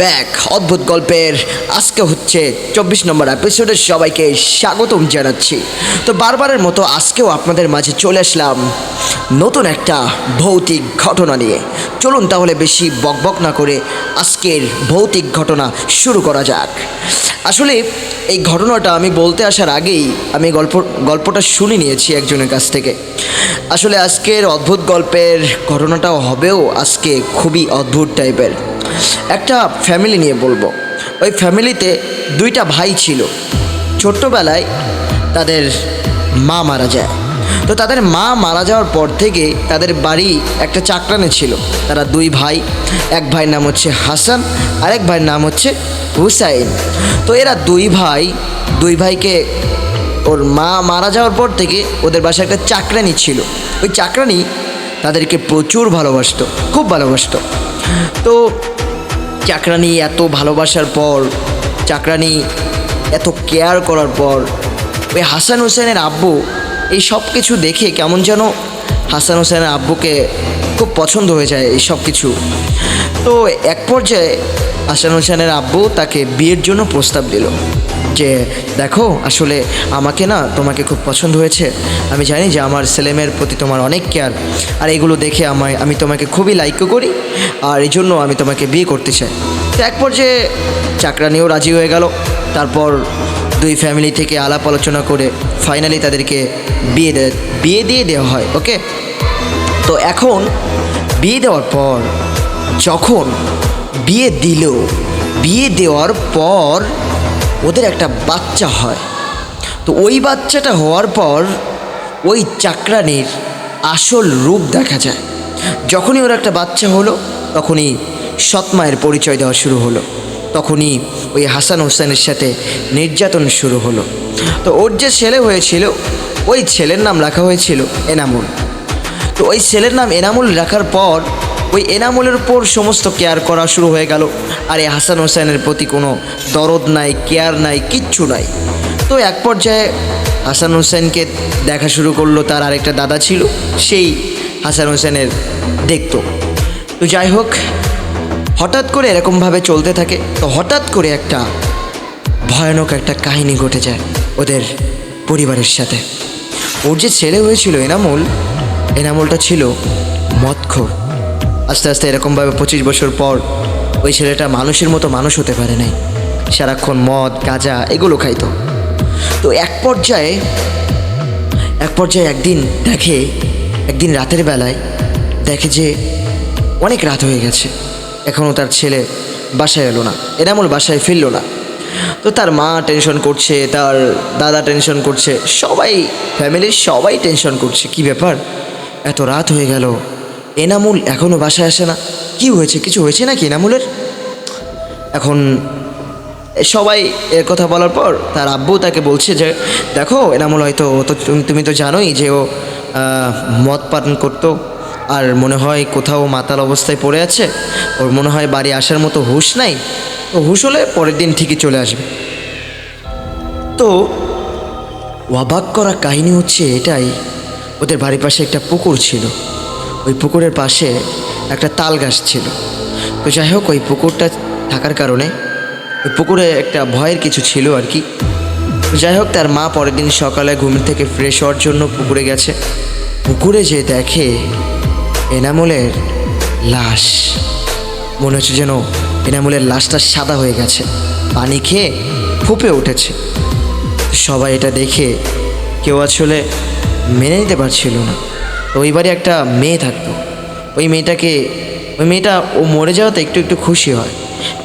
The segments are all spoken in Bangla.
ব্যাক অদ্ভুত গল্পের আজকে হচ্ছে 24 নম্বর এপিসোডে সবাইকে স্বাগতম জানাচ্ছি। তো বারবারের মতো আজকেও আপনাদের মাঝে চলে আসলাম নতুন একটা ভৌতিক ঘটনা নিয়ে। চলুন তাহলে বেশি বকবক না করে আজকের ভৌতিক ঘটনা শুরু করা যাক। আসলে এই ঘটনাটা আমি বলতে আসার আগেই আমি গল্পটা শুনে নিয়েছি একজনের কাছ থেকে। আসলে আজকের অদ্ভুত গল্পের ঘটনাটাও হবেও আজকে খুবই অদ্ভুত টাইপের। একটা ফ্যামিলি নিয়ে বলবো। ওই ফ্যামিলিতে দুইটা ভাই ছিল। ছোট্টবেলায় তাদের মা মারা যায়। তো তাদের মা মারা যাওয়ার পর থেকে তাদের বাড়ি একটা চাকরানি ছিল। তারা দুই ভাই, এক ভাইয়ের নাম হচ্ছে হাসান, আরেক ভাইয়ের নাম হচ্ছে হুসাইন। তো এরা দুই ভাইকে ওর মা মারা যাওয়ার পর থেকে ওদের বাসায় একটা চাকরানি ছিল। ওই চাকরানি তাদেরকে প্রচুর ভালোবাসতো, খুব ভালোবাসতো। তো চাকরানি এত ভালোবাসার পর, চাকরানি এত কেয়ার করার পর ওই হাসান হোসেনের আব্বু এই সব কিছু দেখে কেমন যেন হাসান হোসেনের আব্বুকে খুব পছন্দ হয়ে যায় এই সব কিছু। তো এক পর্যায়ে হাসান হোসেনের আব্বু তাকে বিয়ের জন্য প্রস্তাব দিল যে দেখো, আসলে আমাকে না তোমাকে খুব পছন্দ হয়েছে। আমি জানি যে আমার ছেলেমেয়ের প্রতি তোমার অনেক কেয়ার, আর এগুলো দেখে আমি তোমাকে খুবই লাইকও করি, আর এই জন্য আমি তোমাকে বিয়ে করতে চাই। তো এক পর্যায়ে চাকরানিও রাজি হয়ে গেল। তারপর দুই ফ্যামিলি থেকে আলাপ আলোচনা করে ফাইনালি তাদেরকে বিয়ে দিয়ে দেওয়া হয়। ওকে, তো এখন বিয়ে দেওয়ার পর যখন বিয়ে দেওয়ার পর ওদের একটা বাচ্চা হয়। তো ওই বাচ্চাটা হওয়ার পর ওই চাকরানির আসল রূপ দেখা যায়। যখনই ওর একটা বাচ্চা হলো তখনই সৎমায়ের পরিচয় দেওয়া শুরু হলো। তখনই ওই হাসান হোসেনের সাথে নির্যাতন শুরু হলো। তো ওর যে ছেলে হয়েছিল ওই ছেলের নাম রাখা হয়েছিল এনামুল। তো ওই ছেলের নাম এনামুল রাখার পর ওই এনামুলের উপর সমস্ত কেয়ার করা শুরু হয়ে গেল। আর এই হাসান হোসেনের প্রতি কোনো দরদ নাই, কেয়ার নাই, কিচ্ছু নাই। তো এক পর্যায়ে হাসান হোসেনকে দেখা শুরু করলো তার আরেকটা দাদা ছিল, সেই হাসান হোসেনের দেখতো। তো যাই হোক, হঠাৎ করে এরকমভাবে চলতে থাকে। তো হঠাৎ করে একটা ভয়ানক একটা কাহিনী ঘটে যায় ওদের পরিবারের সাথে। ওর যে ছেলে হয়েছিল এনামুলটা ছিল মদখোর। আস্তে আস্তে এরকমভাবে 25 বছর পর ওই ছেলেটা মানুষের মতো মানুষ হতে পারে নাই। সারাক্ষণ মদ, গাঁজা এগুলো খাইতো। তো এক পর্যায়ে একদিন রাতের বেলায় দেখে যে অনেক রাত হয়ে গেছে, এখনও তার ছেলে বাসায় এলো না, এনামুল বাসায় ফিরল না। তো তার মা টেনশন করছে, তার দাদা টেনশন করছে, ফ্যামিলির সবাই টেনশন করছে। কি ব্যাপার, এত রাত হয়ে গেল, এনামুল এখনও বাসায় আসে না, কি হয়েছে, কিছু হয়েছে নাকি এনামুলের? এখন সবাই এর কথা বলার পর তার আব্বু তাকে বলছে যে দেখো, এনামুল হয়তো তুমি তো জানোই যে ও মদ পান করতো, আর মনে হয় কোথাও মাতাল অবস্থায় পড়ে আছে, ওর মনে হয় বাড়ি আসার মতো হুঁশ নাই, ও হুঁশ হলে পরের দিন ঠিকই চলে আসবে। তো অবাক করা কাহিনী হচ্ছে এটাই, ওদের বাড়ির পাশে একটা পুকুর ছিল। ওই পুকুরের পাশে একটা তাল গাছ ছিল। তো যাই হোক, ওই পুকুরটা থাকার কারণে ওই পুকুরে একটা ভয়ের কিছু ছিল আর কি। যাই হোক, তার মা পরের দিন সকালে ঘুম থেকে ফ্রেশ হওয়ার জন্য পুকুরে গেছে। পুকুরে যে দেখে এনামুলের লাশ। মনে হচ্ছে যেন এনামুলের লাশটা সাদা হয়ে গেছে, পানি খেয়ে ফুঁপে উঠেছে। সবাই এটা দেখে কেউ আসলে মেনে নিতে পারছিল না। তো ওই বাড়ি একটা মেয়ে থাকতো। ওই মেয়েটা ও মরে যাওয়াতে একটু একটু খুশি হয়,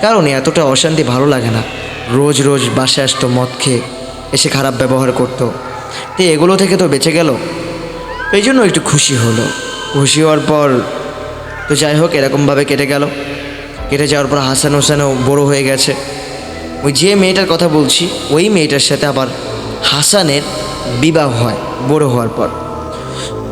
কারণ এতটা অশান্তি ভালো লাগে না। রোজ রোজ বাসায় আসতো মদ খেয়ে, এসে খারাপ ব্যবহার করতো। তো এগুলো থেকে তো বেঁচে গেল, এই জন্য একটু খুশি হলো। খুশি হওয়ার পর তো যাই হোক, এরকমভাবে কেটে যাওয়ার পর হাসান হোসেনও বড়ো হয়ে গেছে। ওই যে মেয়েটার কথা বলছি ওই মেয়েটার সাথে আবার হাসানের বিবাহ হয় বড়ো হওয়ার পর।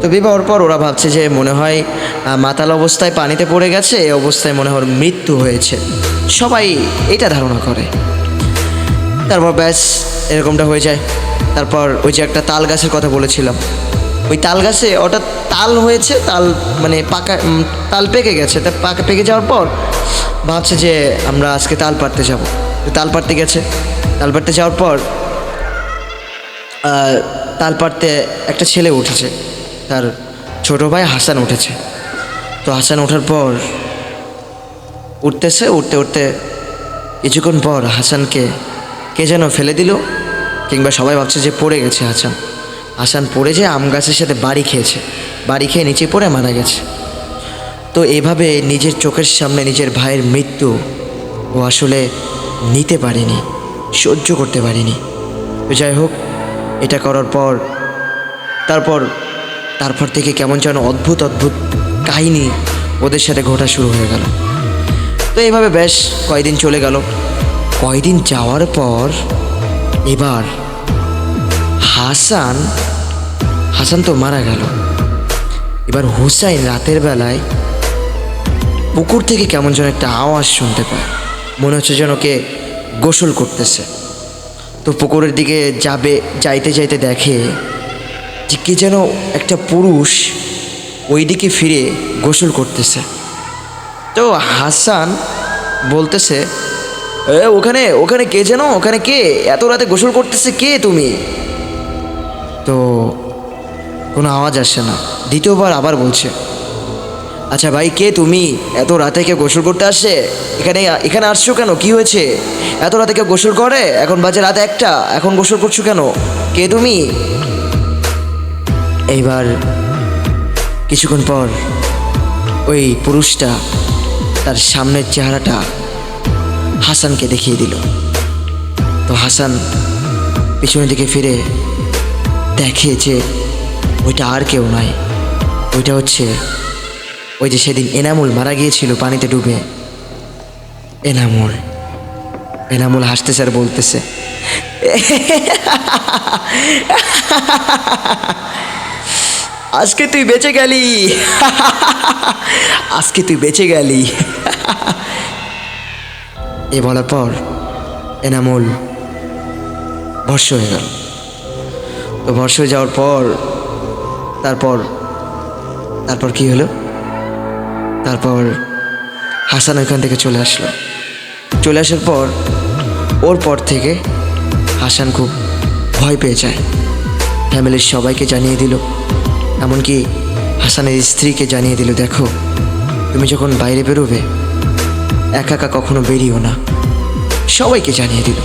তো বিবাহ হওয়ার পর ওরা ভাবছে যে মনে হয় মাতাল অবস্থায় পানিতে পড়ে গেছে, এই অবস্থায় মনে হয় মৃত্যু হয়েছে, সবাই এটা ধারণা করে। তারপর ব্যাস এরকমটা হয়ে যায়। তারপর ওই যে একটা তাল গাছের কথা বলেছিলাম, ওই তাল গাছে ওটা তাল হয়েছে, তাল মানে পাকা তাল পেকে গেছে। তা পেকে যাওয়ার পর ভাবছে যে আমরা আজকে তাল পাড়তে যাব। তাল পাড়তে গেছে। তাল পাড়তে যাওয়ার পর তাল পাড়তে একটা ছেলে উঠেছে, তার ছোট ভাই হাসান উঠেছে। তো হাসান ওঠার পর উঠতে উঠতে কিছুক্ষণ পর হাসানকে কে যেন ফেলে দিল, কিংবা সবাই ভাবছে যে পড়ে গেছে হাসান। হাসান পড়ে যে আম গাছের সাথে বাড়ি খেয়েছে, বাড়ি খেয়ে নিচে পড়ে মারা গেছে। তো এভাবে নিজের চোখের সামনে নিজের ভাইয়ের মৃত্যু ও আসলে নিতে পারেনি, সহ্য করতে পারেনি। তো যাই হোক, এটা করার পর তারপর থেকে কেমন যেন অদ্ভুত কাহিনী ওদের সাথে ঘটা শুরু হয়ে গেল। তো এইভাবে বেশ কয়দিন চলে গেল। কয়দিন যাওয়ার পর এবার হাসান তো মারা গেল। এবার হুসাইন রাতের বেলায় পুকুর থেকে কেমন যেন একটা আওয়াজ শুনতে পায়, মনে হচ্ছে যেন কে গোসল করতেছে। তো পুকুরের দিকে যাইতে যাইতে দেখে যে কে যেন একটা পুরুষ ওই দিকে ফিরে গোসল করতেছে। তো হাসান বলতেছে, ওখানে ওখানে কে যেন, ওখানে কে এত রাতে গোসল করতেছে, কে তুমি? তো কোনো আওয়াজ আসে না। দ্বিতীয়বার আবার বলছে, আচ্ছা ভাই, কে তুমি? এত রাতে কেউ গোসল করতে আসে? এখানে আসছো কেন? কি হয়েছে? এত রাতে কেউ গোসল করে? এখন বাজে রাত 1টা, এখন গোসল করছো কেন? কে তুমি? এইবার কিছুক্ষণ পর ওই পুরুষটা তার সামনের চেহারাটা হাসানকে দেখিয়ে দিল। তো হাসান পিছনের দিকে ফিরে দেখে যে ওইটা আর কেউ নয়, ওইটা হচ্ছে ওই যে সেদিন এনামুল মারা গিয়েছিল পানিতে ডুবে। এনামুল হাসতেছে আর বলতেছে, আজকে তুই বেঁচে গেলি, আজকে তুই বেঁচে গেলি। এ বলার পর এনামুল ভস্ম হয়ে গেল। তো ভস্ম হয়ে যাওয়ার পর তারপর কি হলো? তারপর হাসান ওইখান থেকে চলে আসলো। চলে আসার পর ওর পর থেকে হাসান খুব ভয় পেয়ে যায়। ফ্যামিলির সবাইকে জানিয়ে দিল, এমনকি হাসানের স্ত্রীকে জানিয়ে দিল, দেখো তুমি যখন বাইরে বেরোবে একা একা কখনো বেরিও না। সবাইকে জানিয়ে দিল।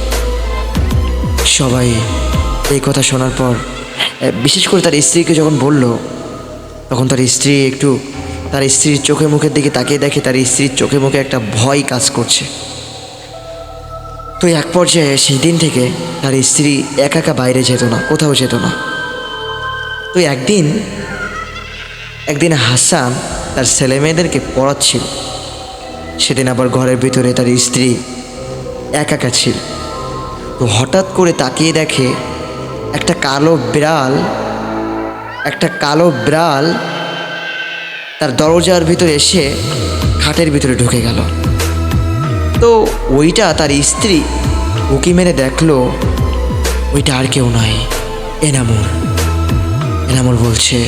সবাই এই কথা শোনার পর, বিশেষ করে তার স্ত্রীকে যখন বলল, তখন তার স্ত্রীর চোখে মুখের দিকে তাকিয়ে দেখে তার স্ত্রীর চোখে মুখে একটা ভয় কাজ করছে। তো এক পর্যায়ে সেই দিন থেকে তার স্ত্রী একা একা বাইরে যেত না, কোথাও যেত না। তো একদিন হাসান তার ছেলে মেয়েদেরকে পড়াচ্ছিল। সেদিন আবার ঘরের ভিতরে তার স্ত্রী একা একা ছিল। তো হঠাৎ করে তাকিয়ে দেখে একটা কালো বিড়াল তার দরজার ভিতরে এসে খাটের ভিতরে ঢুকে গেল। তো ওইটা তার স্ত্রী উকি মেরে দেখলো, ওইটা আর কেউ নয়, এনামুল বলছে,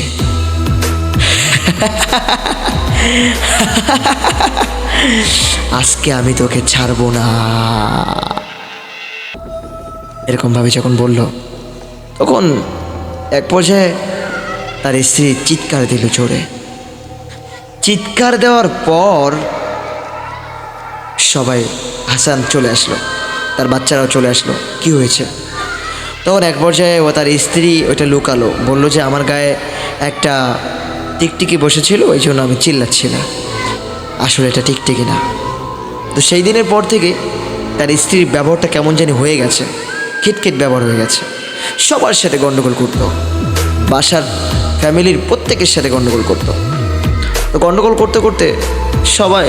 আজকে আমি তোকে ছাড়বো না। এরকমভাবে যখন বলল, তখন এক পর্যায়ে তার স্ত্রী চিৎকার দিল জোরে। চিৎকার দেওয়ার পর সবাই, হাসান চলে আসলো, তার বাচ্চারাও চলে আসলো, কি হয়েছে? তখন এক পর্যায়ে তার স্ত্রী ওইটা লুকালো, বলল যে আমার গায়ে একটা টিকটিকি বসেছিল, ওই জন্য আমি চিল্লাচ্ছিলাম, আসলে এটা টিকটিকি না। তো সেই দিনের পর থেকে তার স্ত্রীর ব্যবহারটা কেমন জানি হয়ে গেছে, খিটখিট ব্যবহার হয়ে গেছে। সবার সাথে গণ্ডগোল করত, বাসার ফ্যামিলির প্রত্যেকের সাথে গণ্ডগোল করত। তো গণ্ডগোল করতে করতে সবাই,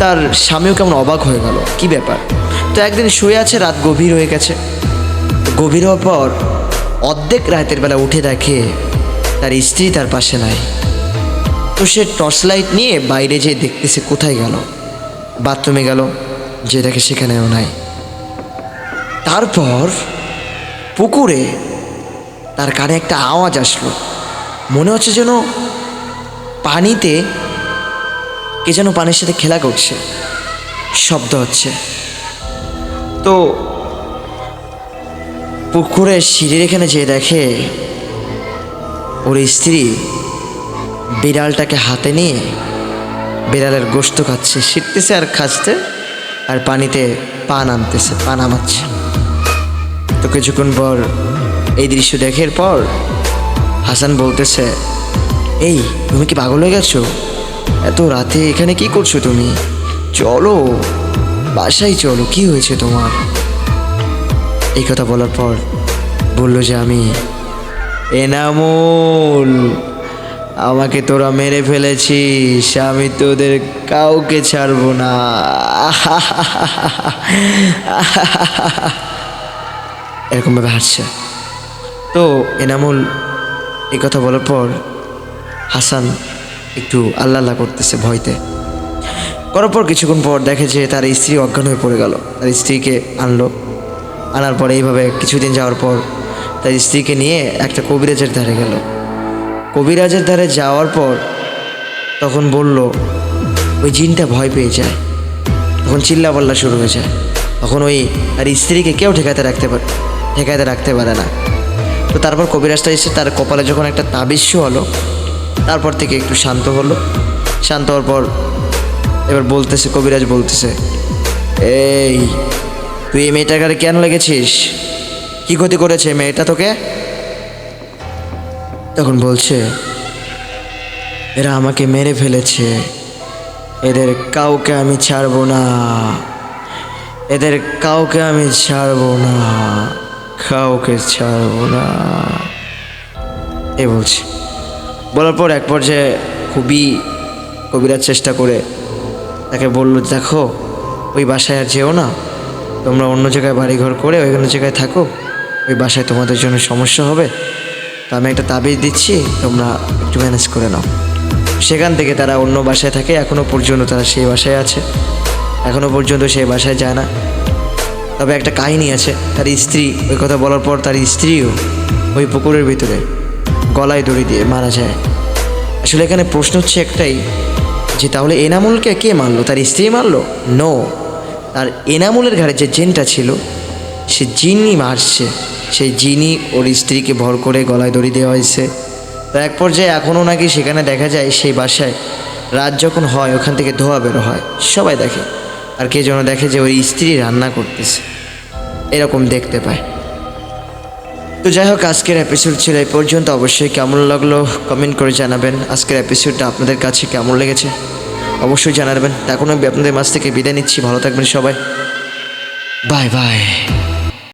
তার স্বামীও কেমন অবাক হয়ে গেল, কি ব্যাপার। তো একদিন শুয়ে আছে, রাত গভীর হয়ে গেছে। গভীর হওয়ার পর অর্ধেক রাতের বেলা উঠে দেখে তার স্ত্রী তার পাশে নাই। তো সে টর্চ লাইট নিয়ে বাইরে যেয়ে দেখতেছে কোথায় গেল। বাথরুমে গেল, যে দেখে সেখানেও নাই। তারপর পুকুরে তার কানে একটা আওয়াজ আসলো, মনে হচ্ছে যেন পানিতে কে যেন পানির সাথে খেলা করছে, শব্দ হচ্ছে। তো পুকুরের সিঁড়ির এখানে যেয়ে দেখে ওর স্ত্রী বিড়ালটাকে হাতে নিয়ে বিড়ালের গোশত খাচ্ছে, শিখতেছে আর খাচ্ছে, আর পানিতে পা নামতেছে, পা নামাচ্ছে। তো কিছুক্ষণ পর এই দৃশ্য দেখার পর হাসান বলতেছে, এই তুমি কি পাগল হয়ে গেছো? এত রাতে এখানে কি করছো তুমি? চলো বাসায় চলো, কি হয়েছে তোমার? এই কথা বলার পর বলল যে আমি এনামুল, আমাকে তোরা মেরে ফেলেছিস, আমি তোদের কাউকে ছাড়বো না। এরকমভাবে হাসছে। তো এনামুল এই কথা বলার পর হাসান একটু আল্লাহ করতেছে ভয়তে। করার পর কিছুক্ষণ পর দেখে যে তার স্ত্রী অজ্ঞান হয়ে পড়ে গেল। তার স্ত্রীকে আনলো, আনার পরে এইভাবে কিছুদিন যাওয়ার পর তার স্ত্রীকে নিয়ে একটা কবিরাজের ধারে গেল। কবিরাজের ধারে যাওয়ার পর তখন বলল, ওই জিনটা ভয় পেয়ে যায়, তখন চিল্লাপাল্লা শুরু হয়ে যায়। তখন ওই তার স্ত্রীকে কেউ ঠেকাতে রাখতে পারে না। তো তারপর কবিরাজটা এসে তার কপালে যখন একটা তাবিজ হলো, তারপর থেকে একটু শান্ত হলো। শান্ত হওয়ার পর এবার বলতেছে, কবিরাজ বলতেছে, এই তুই এই মেয়েটার গাড়ি কেন লেগেছিস? কি ক্ষতি করেছে মেয়েটা তোকে? তখন বলছে, এরা আমাকে মেরে ফেলেছে, এদের কাউকে আমি ছাড়বো না, এদের কাউকে আমি ছাড়বো না, কাউকে ছাড়বো না, এ বলছি। বলার পর এক পর্যায়ে খুবই কবিরাজ চেষ্টা করে তাকে বলল, দেখো ওই বাসায় আর যেও না, তোমরা অন্য জায়গায় বাড়িঘর করে ওই অন্য জায়গায় থাকো, ওই বাসায় তোমাদের জন্য সমস্যা হবে, তো আমি একটা তাবিজ দিচ্ছি, তোমরা একটু ম্যানেজ করে নাও। সেখান থেকে তারা অন্য বাসায় থাকে, এখনও পর্যন্ত তারা সেই বাসায় আছে, এখনও পর্যন্ত সেই বাসায় যায় না। তবে একটা কাহিনী আছে, তার স্ত্রী ওই কথা বলার পর তার স্ত্রীও ওই পুকুরের ভিতরে গলায় দড়ি দিয়ে মারা যায়। আসলে এখানে প্রশ্ন হচ্ছে একটাই, যে তাহলে এনামুলকে কে মারলো? তার স্ত্রী মারলো? নো, তার এনামুলের ঘাড়ে যে জিনটা ছিল সে জিনই মারছে, সেই জিনই ওর স্ত্রীকে ভর করে গলায় দড়ি দেওয়া হয়েছে। তো এক পর্যায়ে এখনও নাকি সেখানে দেখা যায় সেই বাসায় রাত যখন হয় ওখান থেকে ধোঁয়া বেরো হয়, সবাই দেখে, আর কে যেন দেখে যে ওই স্ত্রী রান্না করতেছে, এরকম দেখতে পায়। তো যাই হোক, আজকের এপিসোড ছিল এই পর্যন্ত। অবশ্যই কেমন লাগলো কমেন্ট করে জানাবেন। আজকের এপিসোডটা আপনাদের কাছে কেমন লেগেছে অবশ্যই জানাবেন। এখন আমি আপনাদের মাঝ থেকে বিদায় নিচ্ছি। ভালো থাকবেন সবাই, বাই বাই।